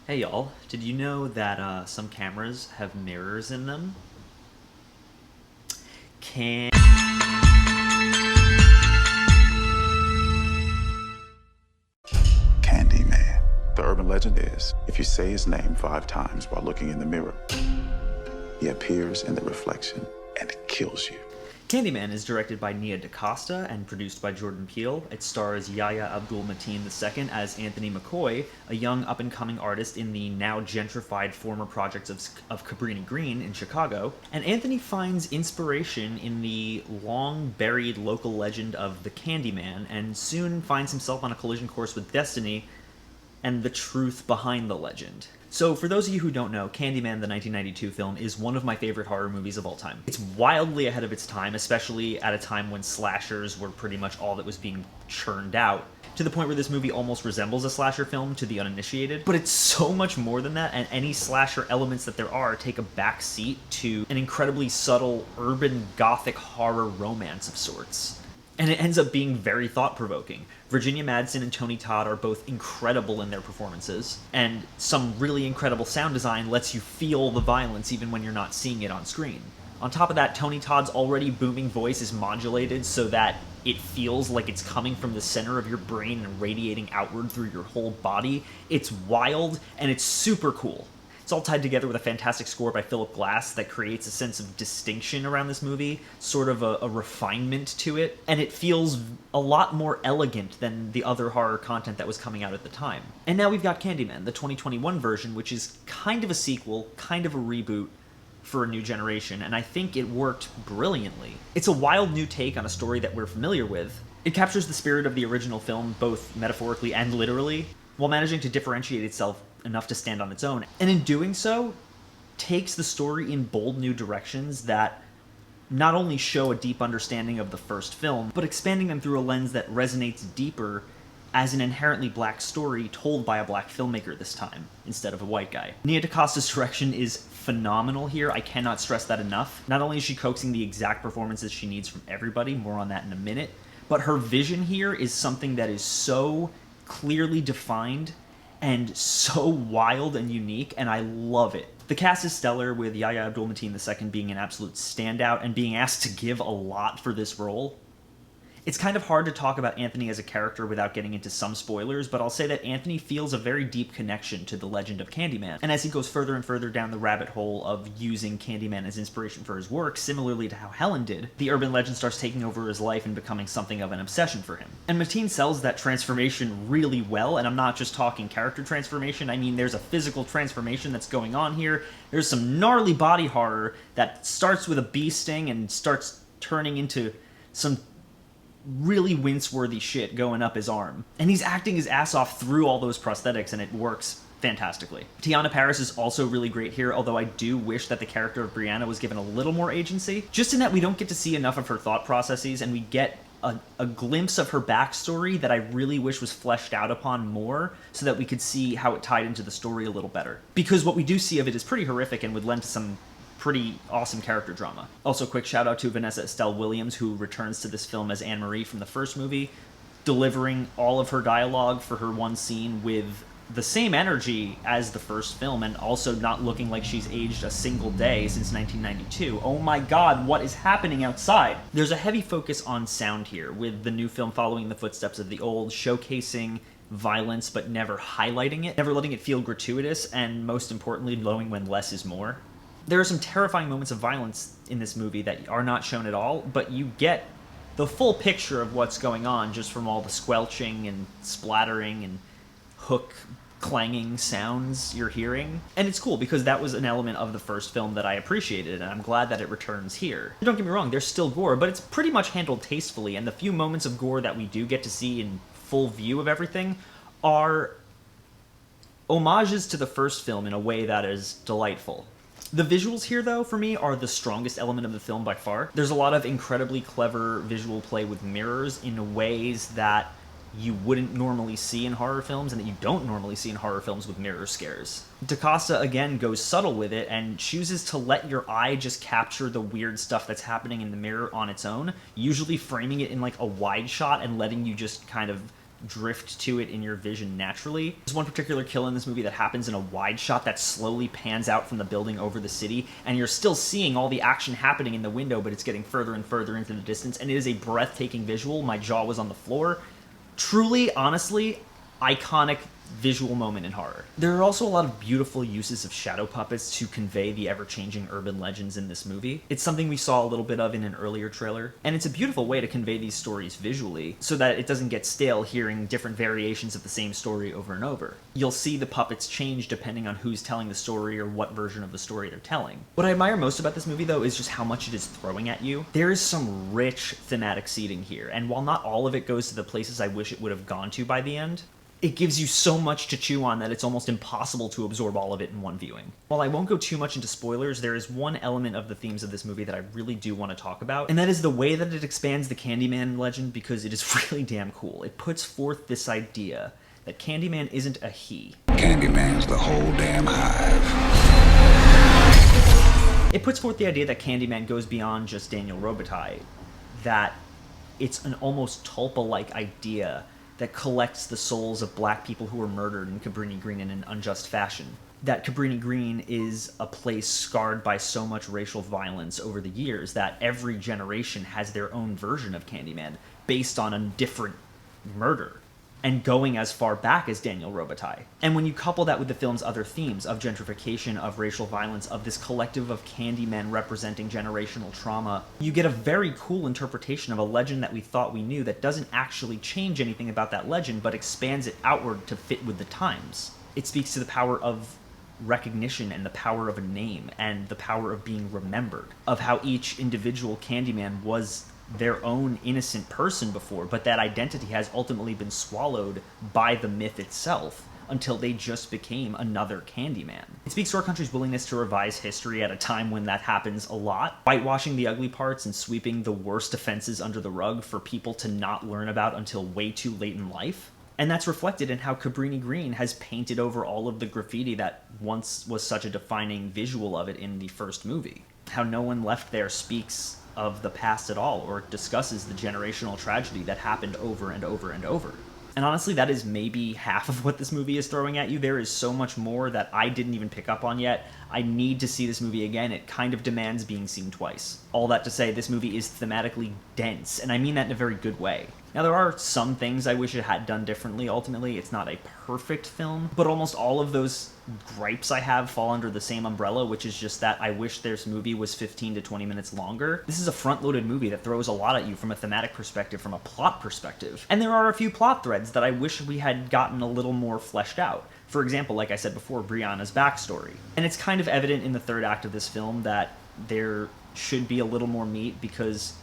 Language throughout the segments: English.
Hey y'all, did you know that some cameras have mirrors in them? Can Candyman. The urban legend is if you say his name 5 times while looking in the mirror, he appears in the reflection and kills you. Candyman is directed by Nia DaCosta and produced by Jordan Peele. It stars Yahya Abdul-Mateen II as Anthony McCoy, a young up-and-coming artist in the now gentrified former projects of Cabrini Green in Chicago. And Anthony finds inspiration in the long-buried local legend of the Candyman, and soon finds himself on a collision course with destiny and the truth behind the legend. So, for those of you who don't know, Candyman, the 1992 film, is one of my favorite horror movies of all time. It's wildly ahead of its time, especially at a time when slashers were pretty much all that was being churned out, to the point where this movie almost resembles a slasher film to the uninitiated. But it's so much more than that, and any slasher elements that there are take a back seat to an incredibly subtle urban gothic horror romance of sorts. And it ends up being very thought-provoking. Virginia Madsen and Tony Todd are both incredible in their performances, and some really incredible sound design lets you feel the violence even when you're not seeing it on screen. On top of that, Tony Todd's already booming voice is modulated so that it feels like it's coming from the center of your brain and radiating outward through your whole body. It's wild, and it's super cool. It's all tied together with a fantastic score by Philip Glass that creates a sense of distinction around this movie, sort of a refinement to it, and it feels a lot more elegant than the other horror content that was coming out at the time. And now we've got Candyman, the 2021 version, which is kind of a sequel, kind of a reboot for a new generation, and I think it worked brilliantly. It's a wild new take on a story that we're familiar with. It captures the spirit of the original film, both metaphorically and literally, while managing to differentiate itself enough to stand on its own. And in doing so, takes the story in bold new directions that not only show a deep understanding of the first film, but expanding them through a lens that resonates deeper as an inherently black story told by a black filmmaker this time, instead of a white guy. Nia DaCosta's direction is phenomenal here. I cannot stress that enough. Not only is she coaxing the exact performances she needs from everybody, more on that in a minute, but her vision here is something that is so clearly defined and so wild and unique, and I love it. The cast is stellar, with Yahya Abdul-Mateen II being an absolute standout and being asked to give a lot for this role. It's kind of hard to talk about Anthony as a character without getting into some spoilers, but I'll say that Anthony feels a very deep connection to the legend of Candyman. And as he goes further and further down the rabbit hole of using Candyman as inspiration for his work, similarly to how Helen did, the urban legend starts taking over his life and becoming something of an obsession for him. And Mateen sells that transformation really well, and I'm not just talking character transformation, I mean there's a physical transformation that's going on here. There's some gnarly body horror that starts with a bee sting and starts turning into some really wince-worthy shit going up his arm. And he's acting his ass off through all those prosthetics, and it works fantastically. Tiana Paris is also really great here, although I do wish that the character of Brianna was given a little more agency, just in that we don't get to see enough of her thought processes, and we get a glimpse of her backstory that I really wish was fleshed out upon more, so that we could see how it tied into the story a little better. Because what we do see of it is pretty horrific and would lend to some pretty awesome character drama. Also, quick shout out to Vanessa Estelle Williams, who returns to this film as Anne-Marie from the first movie, delivering all of her dialogue for her one scene with the same energy as the first film, and also not looking like she's aged a single day since 1992. Oh my god, what is happening outside? There's a heavy focus on sound here, with the new film following in the footsteps of the old, showcasing violence but never highlighting it, never letting it feel gratuitous, and most importantly, knowing when less is more. There are some terrifying moments of violence in this movie that are not shown at all, but you get the full picture of what's going on just from all the squelching and splattering and hook clanging sounds you're hearing. And it's cool because that was an element of the first film that I appreciated, and I'm glad that it returns here. Don't get me wrong, there's still gore, but it's pretty much handled tastefully, and the few moments of gore that we do get to see in full view of everything are homages to the first film in a way that is delightful. The visuals here, though, for me, are the strongest element of the film by far. There's a lot of incredibly clever visual play with mirrors in ways that you wouldn't normally see in horror films, and that you don't normally see in horror films with mirror scares. DaCosta, again, goes subtle with it and chooses to let your eye just capture the weird stuff that's happening in the mirror on its own, usually framing it in like a wide shot and letting you just kind of drift to it in your vision naturally. There's one particular kill in this movie that happens in a wide shot that slowly pans out from the building over the city, and you're still seeing all the action happening in the window, but it's getting further and further into the distance, and it is a breathtaking visual. My jaw was on the floor. Truly, honestly, iconic visual moment in horror. There are also a lot of beautiful uses of shadow puppets to convey the ever-changing urban legends in this movie. It's something we saw a little bit of in an earlier trailer, and it's a beautiful way to convey these stories visually so that it doesn't get stale hearing different variations of the same story over and over. You'll see the puppets change depending on who's telling the story or what version of the story they're telling. What I admire most about this movie, though, is just how much it is throwing at you. There is some rich thematic seeding here, and while not all of it goes to the places I wish it would have gone to by the end, it gives you so much to chew on that it's almost impossible to absorb all of it in one viewing. While I won't go too much into spoilers, there is one element of the themes of this movie that I really do want to talk about, and that is the way that it expands the Candyman legend, because it is really damn cool. It puts forth this idea that Candyman isn't a he. Candyman's the whole damn hive. It puts forth the idea that Candyman goes beyond just Daniel Robitaille, that it's an almost tulpa-like idea that collects the souls of black people who were murdered in Cabrini Green in an unjust fashion. That Cabrini Green is a place scarred by so much racial violence over the years that every generation has their own version of Candyman based on a different murder, and going as far back as Daniel Robitaille. And when you couple that with the film's other themes of gentrification, of racial violence, of this collective of Candymen representing generational trauma, you get a very cool interpretation of a legend that we thought we knew that doesn't actually change anything about that legend, but expands it outward to fit with the times. It speaks to the power of recognition and the power of a name and the power of being remembered, of how each individual Candyman was their own innocent person before, but that identity has ultimately been swallowed by the myth itself until they just became another Candyman. It speaks to our country's willingness to revise history at a time when that happens a lot, whitewashing the ugly parts and sweeping the worst offenses under the rug for people to not learn about until way too late in life. And that's reflected in how Cabrini Green has painted over all of the graffiti that once was such a defining visual of it in the first movie. How no one left there speaks of the past at all, or discusses the generational tragedy that happened over and over and over. And honestly, that is maybe half of what this movie is throwing at you. There is so much more that I didn't even pick up on yet. I need to see this movie again. It kind of demands being seen twice. All that to say, this movie is thematically dense, and I mean that in a very good way. Now, there are some things I wish it had done differently. Ultimately, it's not a perfect film, but almost all of those gripes I have fall under the same umbrella, which is just that I wish this movie was 15 to 20 minutes longer. This is a front-loaded movie that throws a lot at you from a thematic perspective, from a plot perspective. And there are a few plot threads that I wish we had gotten a little more fleshed out. For example, like I said before, Brianna's backstory. And it's kind of evident in the third act of this film that there should be a little more meat, because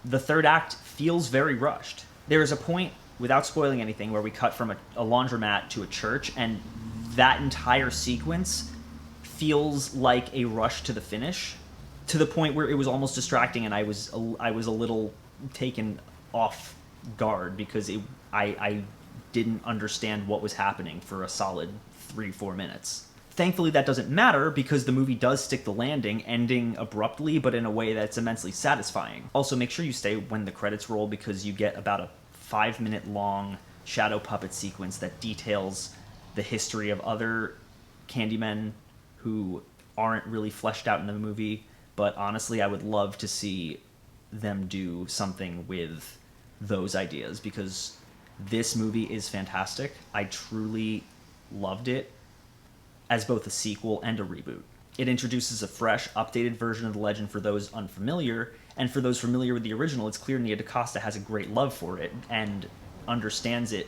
the third act feels very rushed. There is a point, without spoiling anything, where we cut from a laundromat to a church, and that entire sequence feels like a rush to the finish, to the point where it was almost distracting, and I was a little taken off guard because I didn't understand what was happening for a solid 3-4 minutes. Thankfully, that doesn't matter, because the movie does stick the landing, ending abruptly, but in a way that's immensely satisfying. Also, make sure you stay when the credits roll, because you get about a 5-minute-long shadow puppet sequence that details the history of other Candymen who aren't really fleshed out in the movie, but honestly, I would love to see them do something with those ideas, because this movie is fantastic. I truly loved it as both a sequel and a reboot. It introduces a fresh, updated version of the legend for those unfamiliar, and for those familiar with the original, it's clear Nia DaCosta has a great love for it and understands it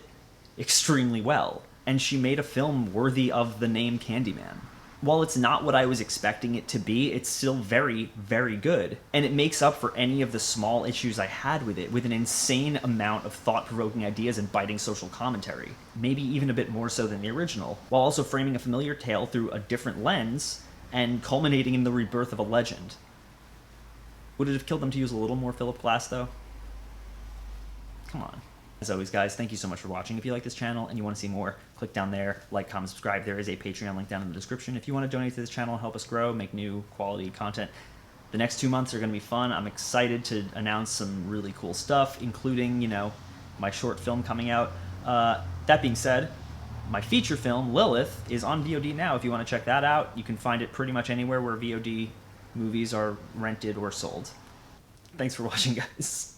extremely well. And she made a film worthy of the name Candyman. While it's not what I was expecting it to be, it's still very, very good. And it makes up for any of the small issues I had with it, with an insane amount of thought-provoking ideas and biting social commentary. Maybe even a bit more so than the original, while also framing a familiar tale through a different lens and culminating in the rebirth of a legend. Would it have killed them to use a little more Philip Glass, though? Come on. As always, guys, thank you so much for watching. If you like this channel and you want to see more, click down there, like, comment, subscribe. There is a Patreon link down in the description. If you want to donate to this channel, help us grow, make new quality content. The next 2 months are going to be fun. I'm excited to announce some really cool stuff, including, my short film coming out. That being said, my feature film, Lilith, is on VOD now. If you want to check that out, you can find it pretty much anywhere where VOD movies are rented or sold. Thanks for watching, guys.